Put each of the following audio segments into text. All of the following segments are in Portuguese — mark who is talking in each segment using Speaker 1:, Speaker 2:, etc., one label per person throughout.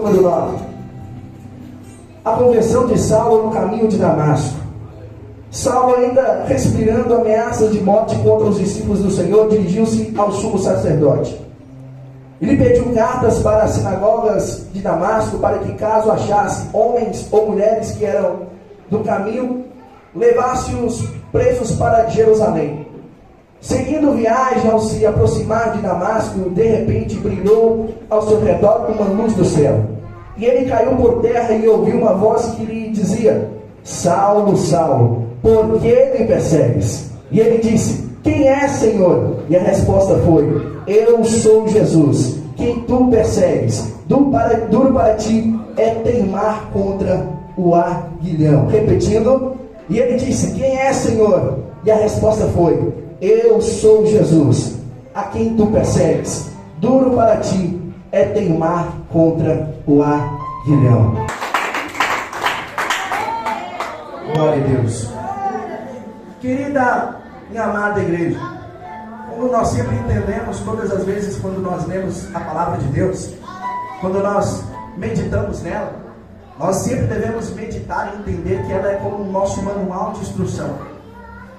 Speaker 1: Número 9. A conversão de Saulo no caminho de Damasco. Saulo, ainda respirando ameaças de morte contra os discípulos do Senhor, dirigiu-se ao sumo sacerdote. Ele pediu cartas para as sinagogas de Damasco, para que, caso achasse homens ou mulheres que eram do caminho, levasse-os presos para Jerusalém. Seguindo viagem, ao se aproximar de Damasco, de repente brilhou ao seu redor uma luz do céu. E ele caiu por terra e ouviu uma voz que lhe dizia: Saulo, Saulo, por que me persegues? E ele disse: Quem é, Senhor? E a resposta foi: Eu sou Jesus, quem tu persegues. Duro para ti é teimar contra o aguilhão. Repetindo, e ele disse: Quem é, Senhor? E a resposta foi: Eu sou Jesus, a quem tu persegues. Duro para ti é teimar contra o aguilhão. Glória a Deus. Querida e amada igreja, como nós sempre entendemos, todas as vezes quando nós lemos a palavra de Deus, quando nós meditamos nela, nós sempre devemos meditar e entender que ela é como o nosso manual de instrução.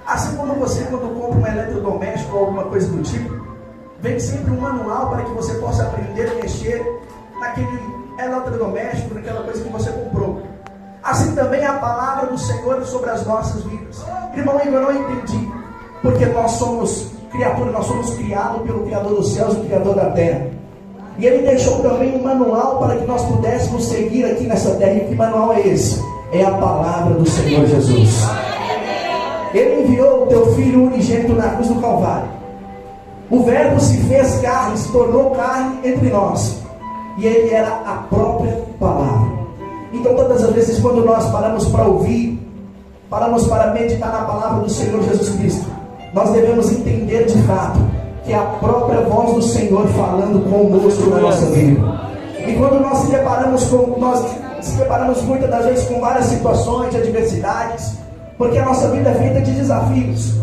Speaker 1: Assim como você, quando compra um eletrodoméstico ou alguma coisa do tipo, vem sempre um manual para que você possa aprender a mexer naquele eletrodoméstico, naquela coisa que você comprou. Assim também a palavra do Senhor sobre as nossas vidas. Irmão, eu não entendi, porque nós somos criaturas, nós somos criados pelo Criador dos céus e o Criador da terra. E Ele deixou também um manual para que nós pudéssemos seguir aqui nessa terra. E que manual é esse? É a palavra do Senhor Jesus. Ele enviou o teu Filho unigênito na cruz do Calvário. O Verbo se fez carne, se tornou carne entre nós. E Ele era a própria palavra. Então todas as vezes quando nós paramos para ouvir, paramos para meditar na palavra do Senhor Jesus Cristo, nós devemos entender de fato que é a própria voz do Senhor falando conosco na nossa vida. E quando nós se deparamos muitas das vezes com várias situações de adversidades, porque a nossa vida é feita de desafios,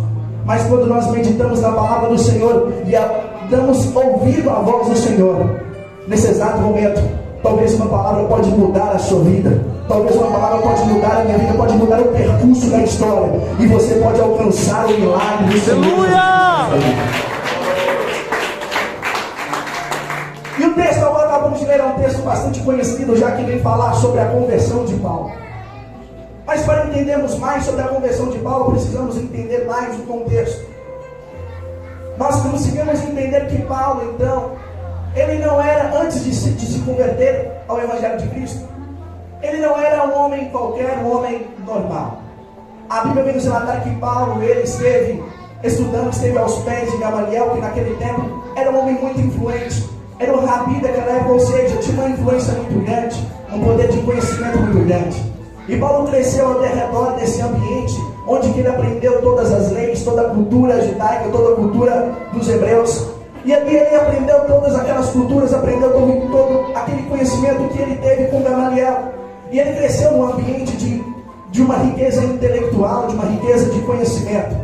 Speaker 1: mas quando nós meditamos na palavra do Senhor e damos ouvido à voz do Senhor, nesse exato momento, talvez uma palavra pode mudar a sua vida, talvez uma palavra pode mudar a minha vida, pode mudar o percurso da história, e você pode alcançar o milagre do Senhor. Aleluia! E o texto agora acabamos de ler é um texto bastante conhecido, já que vem falar sobre a conversão de Paulo. Mas para entendermos mais sobre a conversão de Paulo, precisamos entender mais o contexto. Nós conseguimos entender que Paulo, então, ele não era, antes de se converter ao Evangelho de Cristo, ele não era um homem qualquer, um homem normal. A Bíblia vem nos relatar que Paulo, ele esteve estudando, esteve aos pés de Gamaliel, que naquele tempo era um homem muito influente, era um rabi daquela época, ou seja, tinha uma influência muito grande, um poder de conhecimento muito grande. E Paulo cresceu ao redor desse ambiente, onde que ele aprendeu todas as leis, toda a cultura judaica, toda a cultura dos hebreus. E ali ele aprendeu todas aquelas culturas, aprendeu todo aquele conhecimento que ele teve com Gamaliel. E ele cresceu num ambiente de uma riqueza intelectual, de uma riqueza de conhecimento.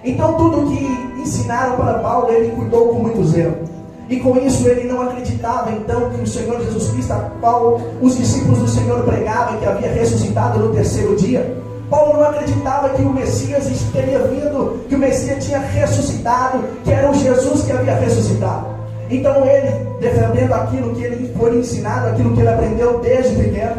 Speaker 1: Então tudo que ensinaram para Paulo, ele cuidou com muito zelo. E com isso ele não acreditava então que o Senhor Jesus Cristo, Paulo, os discípulos do Senhor pregavam que havia ressuscitado no terceiro dia. Paulo não acreditava que o Messias teria vindo, que o Messias tinha ressuscitado, que era o Jesus que havia ressuscitado. Então ele, defendendo aquilo que ele foi ensinado, aquilo que ele aprendeu desde pequeno,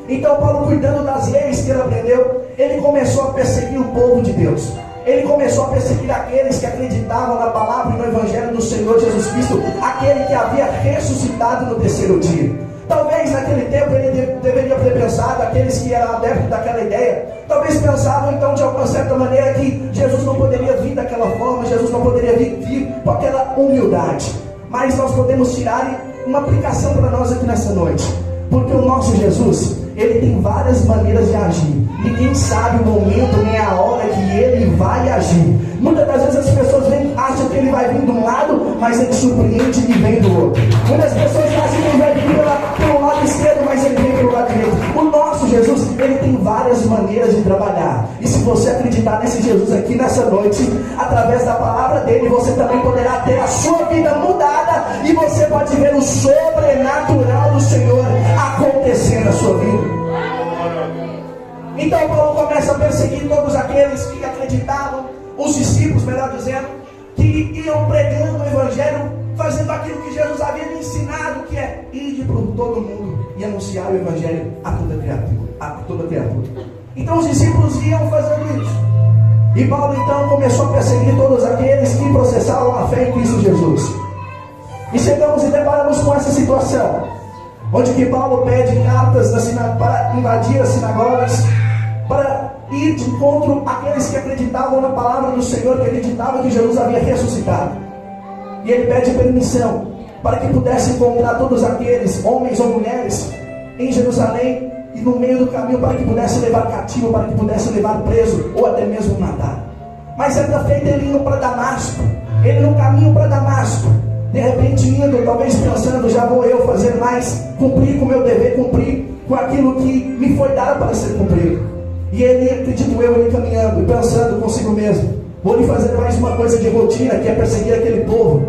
Speaker 1: então Paulo, cuidando das leis que ele aprendeu, ele começou a perseguir o povo de Deus. Ele começou a perseguir aqueles que acreditavam na palavra e no Evangelho do Senhor Jesus Cristo, aquele que havia ressuscitado no terceiro dia. Talvez naquele tempo ele deveria ter pensado, aqueles que eram adeptos daquela ideia, talvez pensavam então de alguma certa maneira que Jesus não poderia vir daquela forma, Jesus não poderia vir com aquela humildade. Mas nós podemos tirar uma aplicação para nós aqui nessa noite, porque o nosso Jesus, ele tem várias maneiras de agir. Ninguém sabe o momento nem a hora que ele vai agir. Muitas das vezes as pessoas acham que ele vai vir de um lado, mas ele surpreende e vem do outro. Muitas pessoas acham que ele vai vir pelo lado esquerdo, mas ele vem pelo lado direito. O nosso Jesus, ele tem várias maneiras maneiras de trabalhar. E se você acreditar nesse Jesus aqui nessa noite, através da palavra dele, você também poderá ter a sua vida mudada, e você pode ver o sobrenatural do Senhor acontecer na sua vida. Então Paulo começa a perseguir todos aqueles que acreditavam, os discípulos, melhor dizendo, que iam pregando o evangelho, fazendo aquilo que Jesus havia me ensinado, que é ir por todo mundo e anunciar o evangelho a toda criatura. Então os discípulos iam fazendo isso, e Paulo então começou a perseguir todos aqueles que processavam a fé em Cristo Jesus. E chegamos e deparamos com essa situação, onde que Paulo pede cartas para invadir as sinagogas, para ir de encontro àqueles que acreditavam na palavra do Senhor, que acreditavam que Jesus havia ressuscitado. E ele pede permissão para que pudesse encontrar todos aqueles, homens ou mulheres, em Jerusalém, e no meio do caminho, para que pudesse levar cativo, para que pudesse levar preso, ou até mesmo matar. Mas certa feita ele indo para Damasco, ele no caminho para Damasco, de repente indo, talvez pensando, já vou eu fazer mais, cumprir com o meu dever, cumprir com aquilo que me foi dado para ser cumprido. E ele, acredito eu, ele caminhando e pensando consigo mesmo, vou lhe fazer mais uma coisa de rotina, que é perseguir aquele povo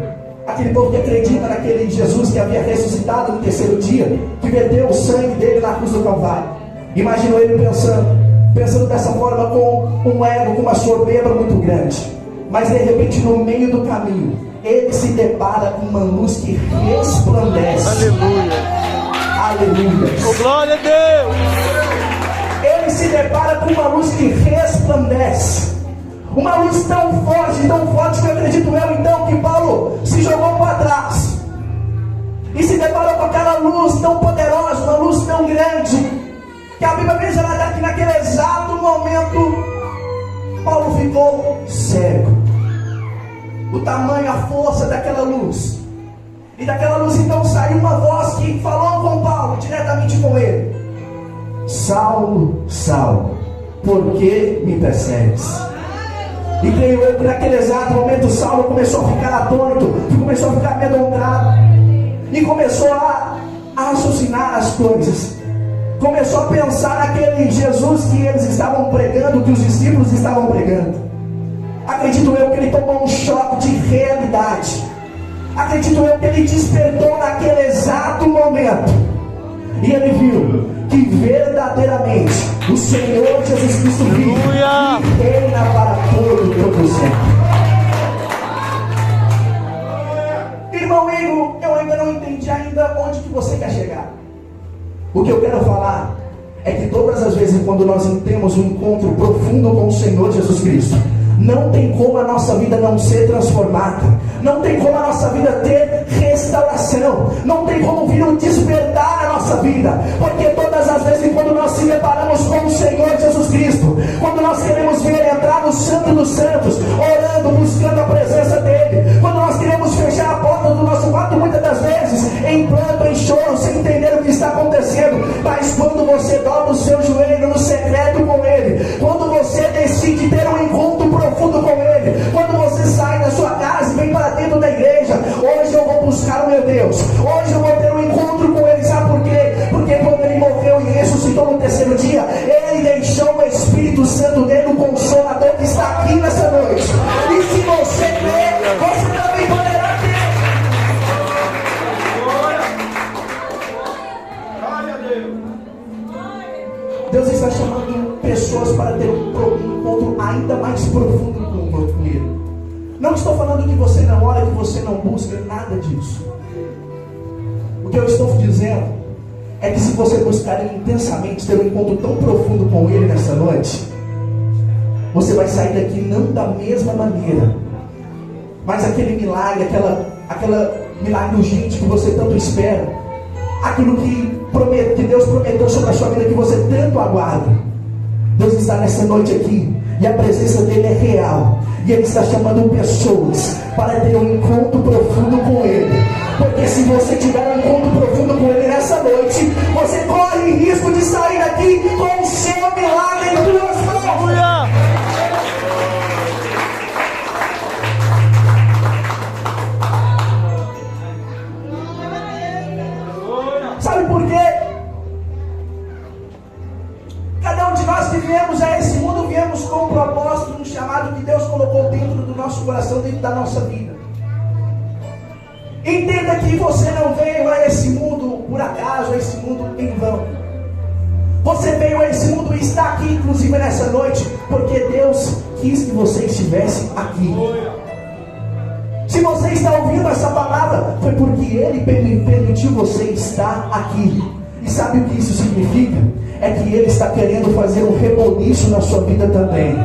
Speaker 1: que acredita naquele Jesus que havia ressuscitado no terceiro dia, que verteu o sangue dele na cruz do Calvário. Imagino ele pensando dessa forma, com um ego, com uma soberba muito grande. Mas de repente, no meio do caminho, ele se depara com uma luz que resplandece.
Speaker 2: Aleluia.
Speaker 1: Aleluia.
Speaker 2: Oh, glória a Deus.
Speaker 1: Ele se depara com uma luz que resplandece. Uma luz tão forte que eu acredito eu então que Paulo se jogou para trás e se deparou com aquela luz tão poderosa, uma luz tão grande, que a Bíblia diz que naquele exato momento Paulo ficou cego. O tamanho, a força daquela luz. E daquela luz então saiu uma voz que falou com Paulo, diretamente com ele: Saulo, Saulo, por que me persegues? E creio eu que naquele exato momento Saulo começou a ficar atônito, começou a ficar amedrontado, e começou a raciocinar as coisas. Começou a pensar naquele Jesus que eles estavam pregando, que os discípulos estavam pregando. Acredito eu que ele tomou um choque de realidade. Acredito eu que ele despertou naquele exato momento, e ele viu que verdadeiramente o Senhor Jesus Cristo vive e reina para todo sempre. Irmão Igor, eu ainda não entendi onde que você quer chegar. O que eu quero falar é que todas as vezes quando nós temos um encontro profundo com o Senhor Jesus Cristo, não tem como a nossa vida não ser transformada, não tem como a nossa vida ter restauração, não tem como vir um despertar na nossa vida, porque todas as vezes quando nós se deparamos com o Senhor Jesus Cristo, quando nós queremos ver Ele entrar no Santo dos Santos, orando, buscando a presença dEle, quando nós queremos fechar a porta do nosso quarto, muitas das vezes em pranto, em choro, sem entender o que está acontecendo, mas quando você dobra o seu joelho no secreto com Ele, quando você decide ter um encontro profundo com Ele, quando você sai da sua casa e vem para dentro da igreja, hoje eu vou buscar o meu Deus, hoje eu vou ter um encontro com Ele, sabe por quê? Porque quando Ele morreu e ressuscitou no terceiro dia, Ele deixou o Espírito Santo dele, o Consolador que está aqui nessa noite, e se você crer, você também poderá ter. Deus está chamando pessoas para ter um encontro ainda mais profundo com Ele. Não estou falando que você não ora, que você não busca, nada disso. O que eu estou dizendo é que se você buscar intensamente ter um encontro tão profundo com Ele nessa noite, você vai sair daqui não da mesma maneira, mas aquele milagre, aquela milagre urgente que você tanto espera, aquilo que Deus prometeu sobre a sua vida, que você tanto aguarda. Deus está nessa noite aqui, e a presença dele é real, e Ele está chamando pessoas para ter um encontro profundo com Ele, porque se você tiver um encontro profundo com Ele nessa noite, você corre risco de sair daqui com o seu milagre em tuas mãos. Sabe por quê? Cada um de nós que viemos a esse mundo, viemos com um propósito, um chamado que Deus colocou dentro do nosso coração, dentro da nossa vida. Entenda que você não veio a esse mundo por acaso, a esse mundo em vão. Você veio a esse mundo e está aqui, inclusive nessa noite, porque Deus quis que você estivesse aqui. Se você está ouvindo essa palavra, foi porque Ele permitiu você estar aqui. E sabe o que isso significa? É que Ele está querendo fazer um reboliço na sua vida também.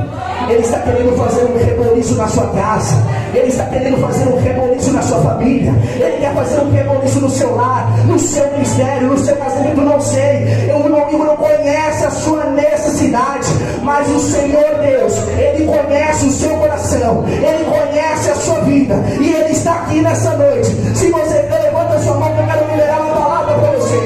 Speaker 1: Ele está querendo fazer um reboliço na sua casa. Ele está querendo fazer um reboliço na sua família. Ele quer fazer um reboliço no seu lar, no seu ministério, no seu casamento. Não sei, o meu amigo não conhece a sua necessidade, mas o Senhor Deus, Ele conhece o seu coração, Ele conhece a sua vida, e Ele está aqui nessa noite. Se você quer, levanta a sua mão que eu quero liberar uma palavra para você.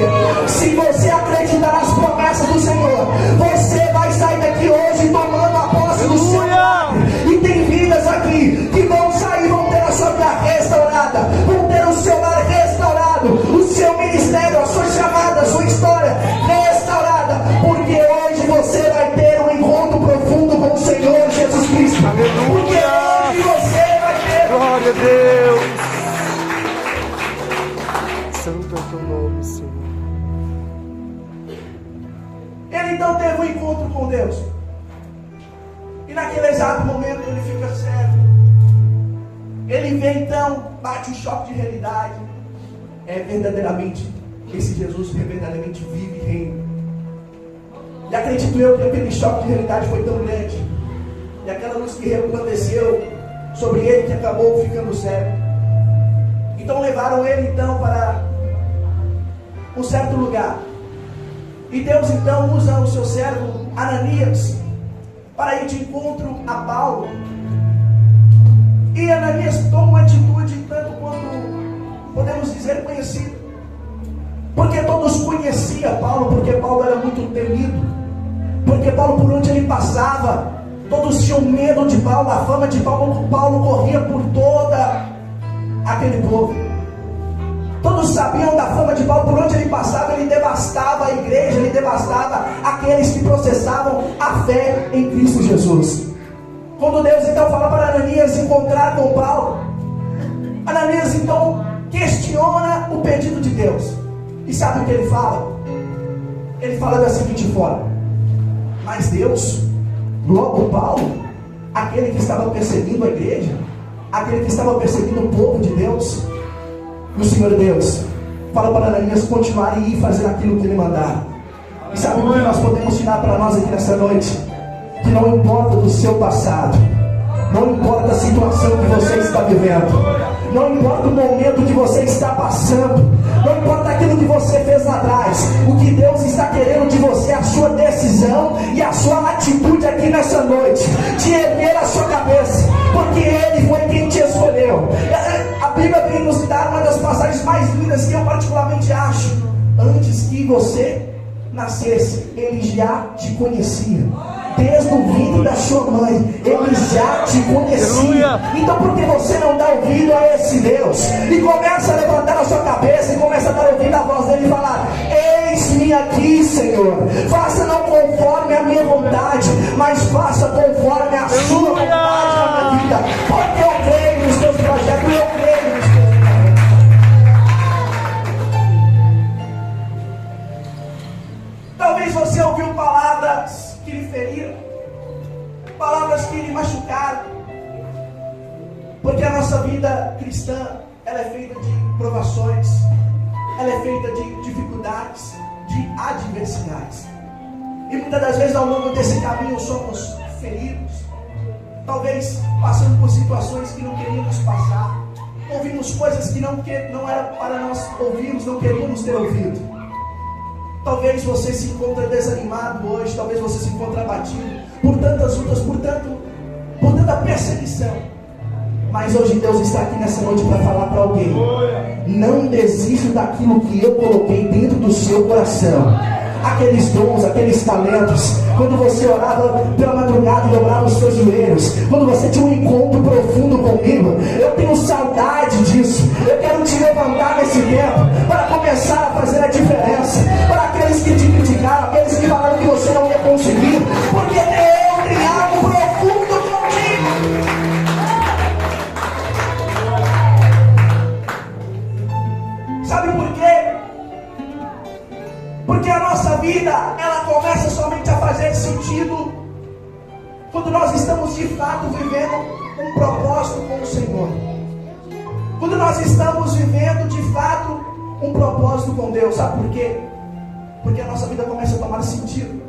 Speaker 1: Se você acreditar nas promessas do Senhor, você vai sair daqui hoje tomando a posse do seu milagre. E tem vidas aqui que vão sair, vão ter a sua vida restaurada, vão ter o seu lar restaurado, o seu ministério, a sua chamada, a sua história restaurada, porque hoje você vai ter um encontro profundo com o Senhor Jesus Cristo.
Speaker 2: Aleluia.
Speaker 1: Porque hoje você vai ter.
Speaker 2: Glória a Deus. Santo é o teu nome, Senhor.
Speaker 1: Ele então teve um encontro com Deus. E naquele exato momento ele fica cego. Ele vê então, bate um choque de realidade. É verdadeiramente, esse Jesus verdadeiramente vive e reina. E acredito eu que aquele choque de realidade foi tão grande. E aquela luz que resplandeceu sobre ele que acabou ficando cego. Então levaram ele então para um certo lugar. E Deus então usa o seu servo Ananias para ir de encontro a Paulo. E Ananias toma uma atitude tanto quanto podemos dizer conhecida. Porque todos conheciam Paulo, porque Paulo era muito temido. Porque Paulo, por onde ele passava, todos tinham medo de Paulo. A fama de Paulo corria por toda aquele povo. Todos sabiam da fama de Paulo, por onde ele passava, ele devastava a igreja, ele devastava aqueles que processavam a fé em Cristo Jesus. Quando Deus então fala para Ananias encontrar com Paulo, Ananias então questiona o pedido de Deus. E sabe o que ele fala? Ele fala da seguinte forma: mas Deus, logo Paulo, aquele que estava perseguindo a igreja, aquele que estava perseguindo o povo de Deus, e o Senhor Deus fala para Ananias continuar e ir fazer aquilo que ele mandar. E sabe o que nós podemos tirar para nós aqui nessa noite? Que não importa do seu passado, não importa a situação que você está vivendo, não importa o momento que você está passando, não importa aquilo que você fez lá atrás, o que Deus está querendo de você é a sua decisão e a sua atitude aqui nessa noite, de erguer a sua cabeça, porque Ele foi quem te escolheu. A Bíblia vem nos dar uma das passagens mais lindas que eu particularmente acho. Antes que você nascesse, Ele já te conhecia. Desde o ventre da sua mãe, Ele já te conhecia. Então por que você não dá ouvido a esse Deus? E começa a levantar a sua cabeça e começa a dar ouvido à voz dele e falar: eis-me aqui, Senhor. Faça não conforme a minha vontade, mas faça conforme a sua vontade na minha vida. Porque eu creio nos teus projetos, eu creio nos teus projetos. Talvez você ouviu palavras que lhe feriram, palavras que lhe machucaram, porque a nossa vida cristã, ela é feita de provações, ela é feita de dificuldades, de adversidades, e muitas das vezes ao longo desse caminho somos feridos, talvez passando por situações que não queríamos passar, ouvimos coisas que não era para nós ouvirmos, não queríamos ter ouvido. Talvez você se encontre desanimado hoje, talvez você se encontre abatido por tantas lutas, por tanta perseguição. Mas hoje Deus está aqui nessa noite para falar para alguém: não desista daquilo que eu coloquei dentro do seu coração. Aqueles dons, aqueles talentos, quando você orava pela madrugada e dobrava os seus joelhos, quando você tinha um encontro profundo comigo, eu tenho saudade disso. Eu quero te levantar nesse tempo para começar a fazer a diferença para aqueles que te criticaram, aqueles que falaram que você não ia conseguir, porque nossa vida, ela começa somente a fazer sentido quando nós estamos de fato vivendo um propósito com o Senhor. Quando nós estamos vivendo de fato um propósito com Deus. Sabe por quê? Porque a nossa vida começa a tomar sentido.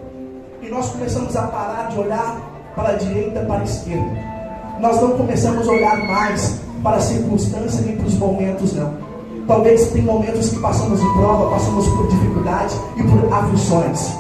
Speaker 1: E nós começamos a parar de olhar para a direita e para a esquerda. Nós não começamos a olhar mais para a circunstância nem para os momentos, não. Talvez tem momentos que passamos em prova, passamos por dificuldade e por aflições.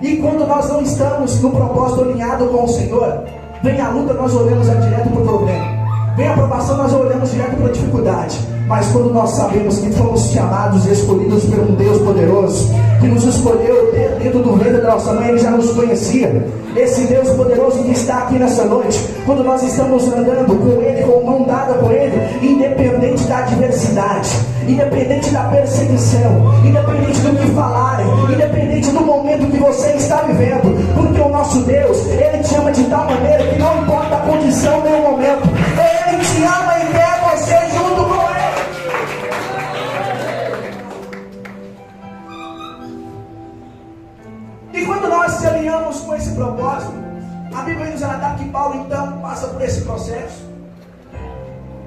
Speaker 1: E quando nós não estamos no propósito alinhado com o Senhor, vem a luta, nós olhamos direto para o problema. Vem a aprovação, nós olhamos direto para a dificuldade. Mas quando nós sabemos que fomos chamados e escolhidos por um Deus poderoso, que nos escolheu dentro do ventre da nossa mãe, Ele já nos conhecia. Esse Deus poderoso que está aqui nessa noite, quando nós estamos andando com Ele, com mão dada com Ele, independente da adversidade, independente da perseguição, independente do que falarem, independente do momento que você está vivendo, porque o nosso Deus, Ele te ama de tal maneira que não importa a condição nem o momento, Ele te ama e quer você junto com Ele. E quando nós se alinhamos com esse propósito, a Bíblia nos relata que Paulo então passa por esse processo.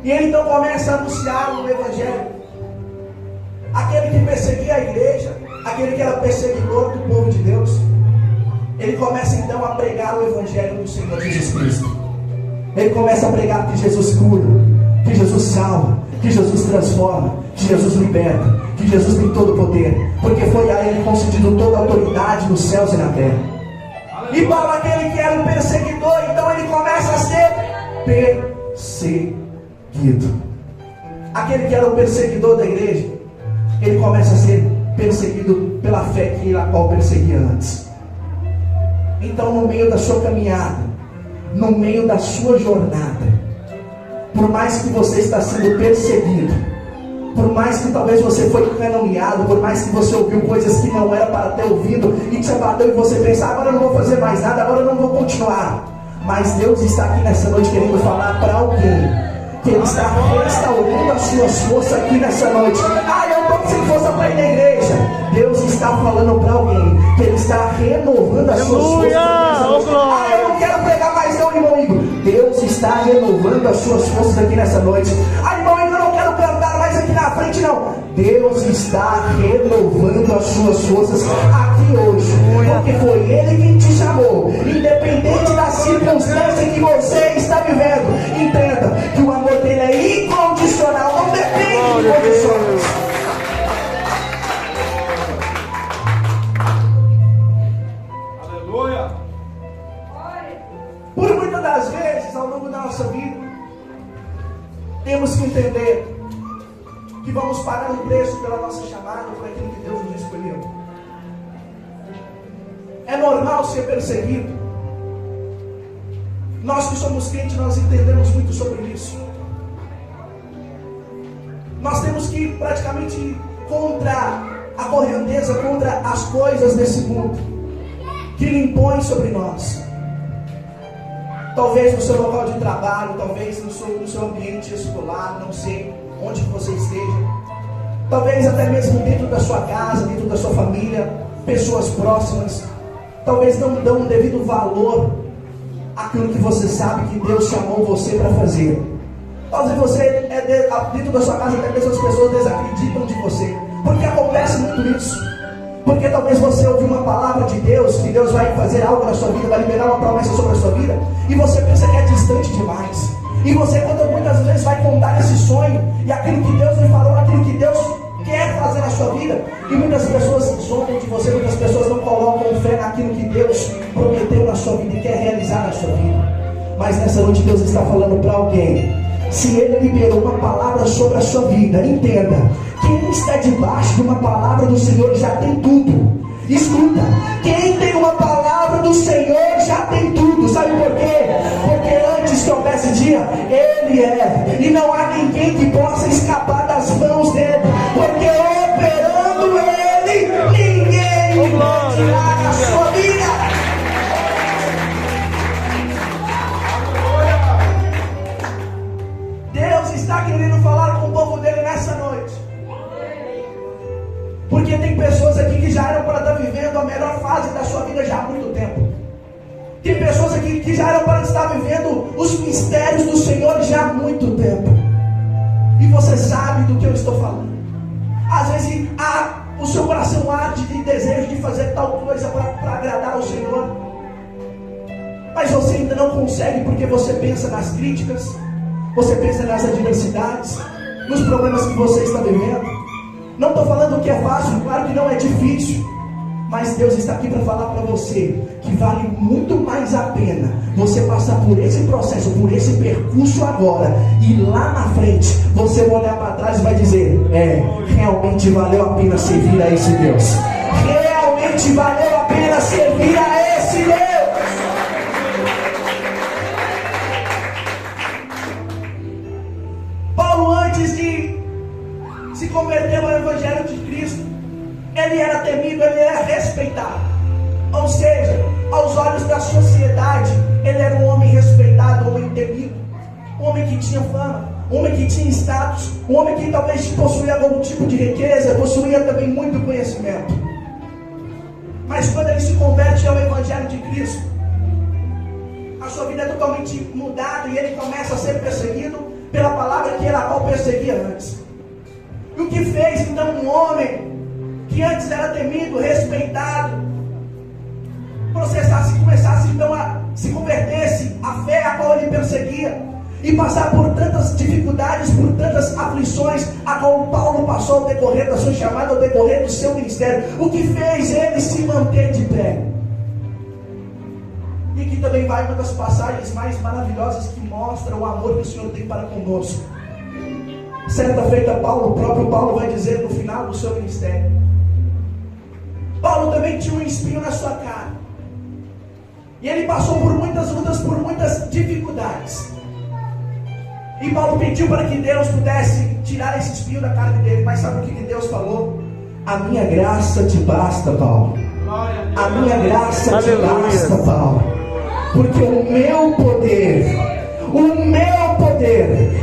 Speaker 1: E ele então começa a anunciar o Evangelho. Aquele que perseguia a igreja, aquele que era perseguidor do povo de Deus, ele começa então a pregar o Evangelho do Senhor Jesus Cristo. Ele começa a pregar que Jesus cura, que Jesus salva, que Jesus transforma, que Jesus liberta, que Jesus tem todo o poder, porque foi a Ele concedido toda a autoridade nos céus e na terra. E para aquele que era um perseguidor, então ele começa a ser perseguido. Aquele que era o perseguidor da igreja, ele começa a ser perseguido pela fé que a qual perseguia antes. Então, no meio da sua caminhada, no meio da sua jornada, por mais que você está sendo perseguido, por mais que talvez você foi caluniado, por mais que você ouviu coisas que não era para ter ouvido e te abateu e você pensa, agora eu não vou fazer mais nada, agora eu não vou continuar. Mas Deus está aqui nessa noite querendo falar para alguém que Ele está restaurando as suas forças aqui nessa noite. Eu estou sem força para ir na igreja. Deus está falando para alguém que Ele está renovando as suas forças aqui nessa noite. Eu não quero pregar mais não, irmão Igor. Deus está renovando as suas forças aqui nessa noite. Irmão Igor, eu não quero cantar mais aqui na frente não. Deus está renovando as suas forças aqui hoje, porque foi Ele quem te chamou, independente da circunstância que você está vivendo. Entenda que o amor dele é incondicional, não depende de condições.
Speaker 3: Aleluia!
Speaker 1: Por muitas das vezes ao longo da nossa vida, temos que entender que vamos pagar um preço pela nossa chamada, por aquilo que Deus nos escolheu. É normal ser perseguido. Nós que somos crentes, nós entendemos muito sobre isso. Nós temos que ir praticamente contra a correnteza, contra as coisas desse mundo que lhe impõem sobre nós. Talvez no seu local de trabalho, talvez no seu ambiente escolar, não sei onde você esteja, talvez até mesmo dentro da sua casa, dentro da sua família, pessoas próximas, talvez não dão um devido valor àquilo que você sabe que Deus chamou você para fazer. Talvez você, dentro da sua casa, até mesmo as pessoas desacreditam de você, porque acontece muito isso, porque talvez você ouviu uma palavra de Deus, que Deus vai fazer algo na sua vida, vai liberar uma promessa sobre a sua vida, e você pensa que é distante demais. E você, quando muitas vezes vai contar esse sonho, e aquilo que Deus lhe falou, aquilo que Deus quer fazer na sua vida, e muitas pessoas zombam de você, muitas pessoas não colocam fé naquilo que Deus prometeu na sua vida e quer realizar na sua vida. Mas nessa noite Deus está falando para alguém. Se Ele liberou uma palavra sobre a sua vida, entenda, quem está debaixo de uma palavra do Senhor já tem tudo. Escuta, quem tem uma palavra do Senhor já tem tudo. Sabe por quê? Porque antes que houvesse dia, Ele é, e não há ninguém que possa escapar das mãos dele, porque operando Ele, ninguém pode tirar a sua vida. Deus está querendo falar com o povo dele nessa noite, porque tem pessoas aqui que já eram para estar vivendo Tem pessoas aqui que já eram para estar vivendo os mistérios do Senhor já há muito tempo. E você sabe do que eu estou falando. Às vezes o seu coração arde de desejo de fazer tal coisa para agradar ao Senhor, mas você ainda não consegue porque você pensa nas críticas, você pensa nas adversidades, nos problemas que você está vivendo. Não estou falando que é fácil, claro que não é difícil, mas Deus está aqui para falar para você que vale muito mais a pena você passar por esse processo, por esse percurso agora, e lá na frente você vai olhar para trás e vai dizer: realmente valeu a pena servir a esse Deus. Realmente valeu a pena servir a esse Deus. Paulo, antes de se converter ao Evangelho de Cristo, ele era temido, ele era respeitado. Ou seja, aos olhos da sociedade, ele era um homem respeitado, um homem temido, um homem que tinha fama, um homem que tinha status, um homem que talvez possuía algum tipo de riqueza, possuía também muito conhecimento. Mas quando ele se converte ao Evangelho de Cristo, a sua vida é totalmente mudada e ele começa a ser perseguido pela palavra que era a qual perseguia antes. E o que fez então um homem que antes era temido, respeitado, processasse, começasse então a se convertesse à fé a qual ele perseguia, e passar por tantas dificuldades, por tantas aflições a qual Paulo passou ao decorrer da sua chamada, ao decorrer do seu ministério? O que fez ele se manter de pé? E aqui também vai uma das passagens mais maravilhosas que mostra o amor que o Senhor tem para conosco. Certa feita, o próprio Paulo vai dizer no final do seu ministério: Paulo também tinha um espinho na sua cara, e ele passou por muitas lutas, por muitas dificuldades, e Paulo pediu para que Deus pudesse tirar esse espinho da carne dele. Mas sabe o que Deus falou? A minha graça te basta, Paulo. A minha graça te basta, Paulo, porque o meu poder,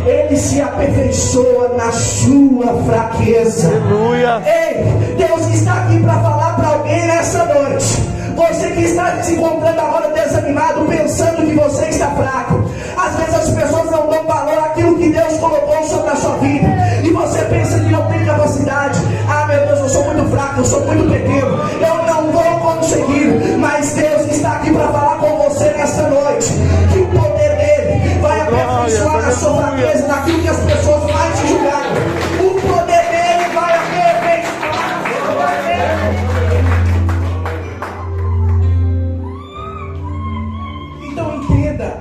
Speaker 1: ele se aperfeiçoa na sua fraqueza.
Speaker 2: Aleluia.
Speaker 1: Ei, Deus está aqui para falar para alguém nessa noite. Você que está se encontrando agora desanimado, pensando que você está fraco. Às vezes as pessoas não dão valor àquilo que Deus colocou sobre a sua vida, e você pensa que não tem capacidade. Ah, meu Deus, eu sou muito fraco, eu sou muito pequeno, eu não vou conseguir. Mas Deus está aqui para falar com você nessa noite que o poder dele vai aperfeiçoar na sua fraqueza, naquilo que as pessoas mais te julgaram. O poder dele vai aperfeiçoar na sua fraqueza. Então entenda,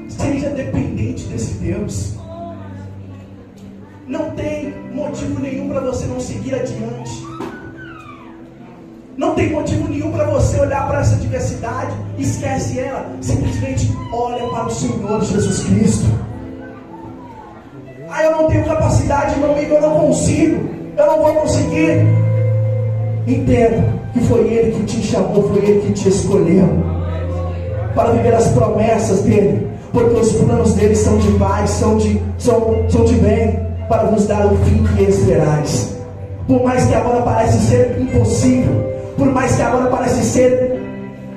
Speaker 1: seja dependente desse Deus. Não tem motivo nenhum para você não seguir adiante. Não tem motivo nenhum para você olhar para essa adversidade, esquece ela, simplesmente olha para o Senhor Jesus Cristo. Ah, eu não tenho capacidade, meu amigo, eu não consigo, eu não vou conseguir. Entenda que foi Ele que te chamou, foi Ele que te escolheu para viver as promessas dele, porque os planos dele são de paz, são de bem, para nos dar o fim que esperais. Por mais que agora pareça ser impossível, por mais que agora pareça ser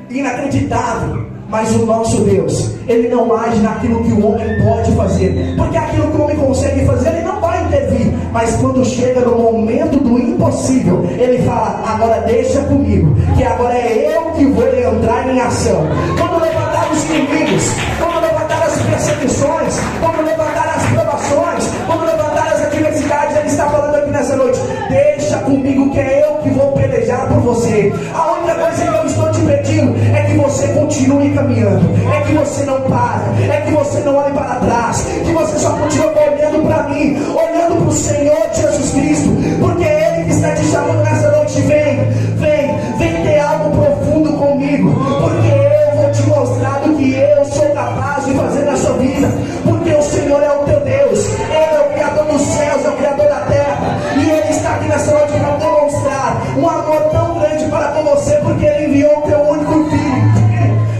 Speaker 1: inacreditável, mas o nosso Deus, Ele não age naquilo que o homem pode fazer, porque aquilo que o homem consegue fazer, Ele não vai intervir. Mas quando chega no momento do impossível, Ele fala: agora deixa comigo, que agora é eu que vou entrar em ação. Quando levantar os inimigos, quando levantar as perseguições, quando levantar as provações, quando levantar as adversidades, Ele está falando aqui nessa noite: deixa comigo, que é eu que vou pelejar por você. A única coisa que eu estou te pedindo é que você continue caminhando, é que você não para, é que você não olhe para trás, que você só continue olhando para mim, olhando para o Senhor Jesus Cristo, porque é Ele que está te chamando nessa noite. Vem ter algo profundo comigo, porque eu vou te mostrar do que eu sou capaz de fazer na sua vida, porque o Senhor é o teu Deus, Ele é o Criador dos céus, é o Criador da terra, e Ele está aqui nessa noite para demonstrar um amor tão grande para com você, porque Ele enviou o teu único filho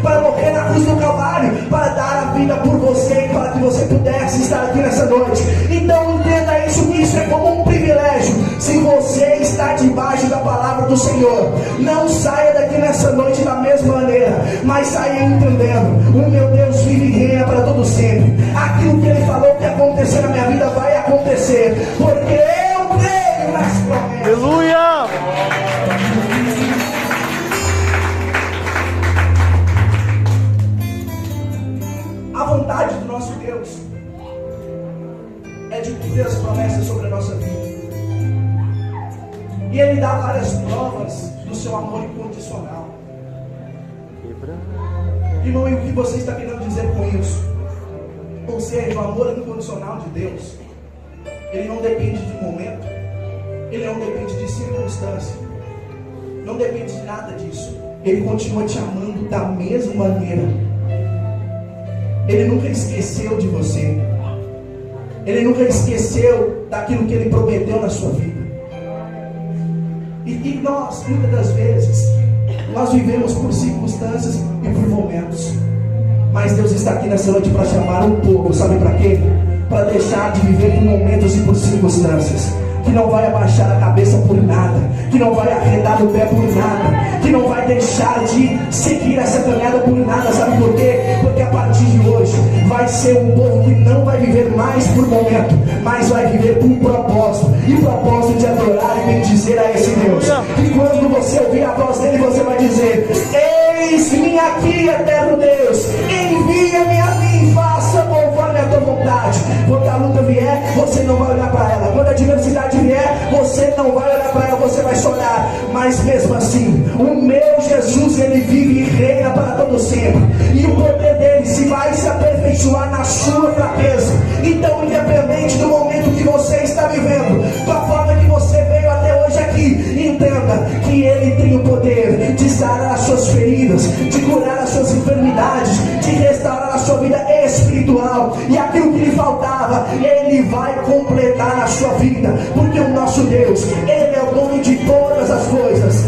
Speaker 1: para morrer na cruz do Calvário, para dar a vida por você, para que você pudesse estar aqui nessa noite. Então entenda isso, que isso é como um privilégio, se você está debaixo da palavra do do Senhor. Não saia daqui nessa noite da mesma maneira, mas saia entendendo: o meu Deus vive e reina para todo sempre. Aquilo que Ele falou que ia acontecer na minha vida vai acontecer, porque eu creio nas promessas.
Speaker 2: Aleluia!
Speaker 1: A vontade do nosso Deus é de cumprir as promessas sobre a nossa vida. E Ele dá várias provas do seu amor incondicional. Irmão, e o que você está querendo dizer com isso? Ou seja, o amor incondicional de Deus, Ele não depende de momento, Ele não depende de circunstância, não depende de nada disso. Ele continua te amando da mesma maneira. Ele nunca esqueceu de você. Ele nunca esqueceu daquilo que Ele prometeu na sua vida. E nós, muitas das vezes, nós vivemos por circunstâncias e por momentos. Mas Deus está aqui nessa noite para chamar um povo, sabe para quê? Para deixar de viver por momentos e por circunstâncias. Que não vai abaixar a cabeça por nada, que não vai arredar o pé por nada, que não vai deixar de seguir essa caminhada por nada. Sabe por quê? Porque a partir de hoje vai ser um povo que não vai viver mais por momento, mas vai viver por propósito, e propósito de adorar e bendizer a esse Deus. E quando você ouvir a voz dele, você vai dizer: eis-me aqui, eterno Deus, envia-me a mim, faça conforme a tua vontade. Quando a luta vier, você não vai olhar para ela. Quando a adversidade vier, você não vai olhar para ela, você vai chorar. Mas mesmo assim, o meu Jesus, Ele vive e reina para todo sempre. E o poder dele vai se aperfeiçoar na sua fraqueza. Então, independente do momento que você está vivendo, da forma que você veio até hoje aqui, entenda que Ele tem o poder de sarar as suas feridas, de curar as suas enfermidades, de restaurar a sua vida espiritual. E aquilo que lhe faltava, Ele vai completar na sua vida. Porque o nosso Deus, Ele é o dono de todas as coisas.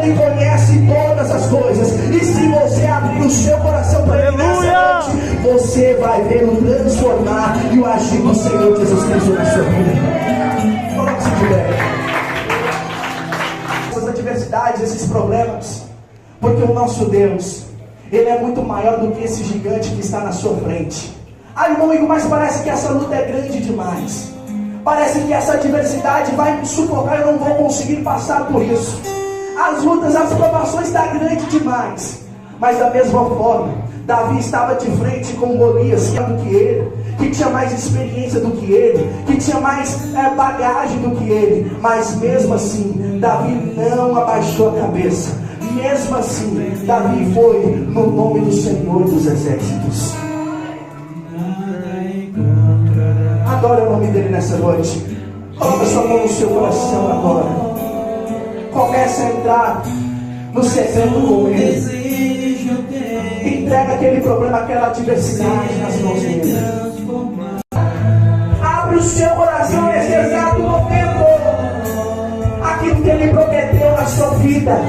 Speaker 1: Ele conhece todas as coisas. E se você abrir o seu coração para Ele nessa noite, você vai ver o transformar e o agir do Senhor Jesus Cristo na sua vida. Coloque-se de pé. Essas adversidades, esses problemas, porque o nosso Deus, Ele é muito maior do que esse gigante que está na sua frente. Ah, irmão, mas parece que essa luta é grande demais. Parece que essa adversidade vai me sufocar, eu não vou conseguir passar por isso. As lutas, as provações estão grandes demais. Mas da mesma forma, Davi estava de frente com Golias, do que ele, que tinha mais experiência do que ele, que tinha mais bagagem do que ele. Mas mesmo assim, Davi não abaixou a cabeça. Mesmo assim, Davi foi no nome do Senhor dos Exércitos. Adore o nome dele nessa noite. Coloque sua mão no seu coração agora. Comece a entrar no secreto com ele. Entrega aquele problema, aquela adversidade nas mãos dele. Abre o seu coração nesse exato momento. Aquilo que ele prometeu na sua vida.